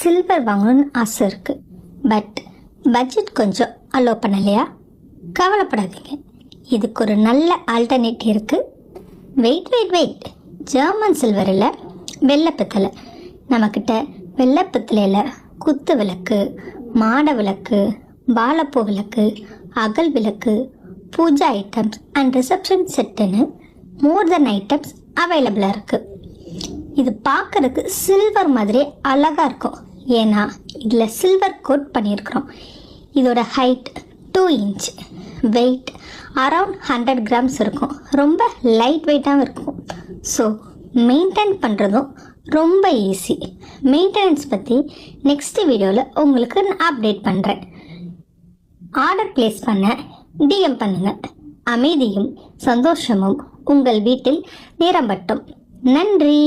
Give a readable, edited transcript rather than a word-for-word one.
Silver வாங்கணும்னு ஆசை இருக்குது. பட் பட்ஜெட் கொஞ்சம் அலோவ் பண்ணலையா? கவலைப்படாதீங்க, இதுக்கு ஒரு நல்ல ஆல்டர்னேட்டிவ் இருக்குது. வெயிட் ஜெர்மன் சில்வர் இல்லை, வெள்ளை பித்தளை. நம்மக்கிட்ட வெள்ளை பித்தளையில் குத்து விளக்கு, மாட விளக்கு, வாழைப்பூ விளக்கு, அகல் விளக்கு, பூஜா ஐட்டம்ஸ் அண்ட் ரிசப்ஷன் செட்டுன்னு மோர் தென் ஐட்டம்ஸ் அவைலபிளாக இருக்குது. இது பார்க்குறதுக்கு சில்வர் மாதிரி அழகாக இருக்கும். ஏன்னா இதில் சில்வர் கோட் பண்ணியிருக்கிறோம். இதோட height 2 inch, weight around 100 grams இருக்கும். ரொம்ப லைட் வெயிட்டாகவும் இருக்கும். ஸோ மெயின்டைன் பண்ணுறதும் ரொம்ப ஈஸி. மெயின்டெனன்ஸ் பற்றி நெக்ஸ்ட் வீடியோவில் உங்களுக்கு நான் அப்டேட் பண்ணுறேன். ஆர்டர் பிளேஸ் பண்ண டிஎம் பண்ணுங்கள். அமைதியும் சந்தோஷமும் உங்கள் வீட்டில் நிரம்பட்டும். நன்றி.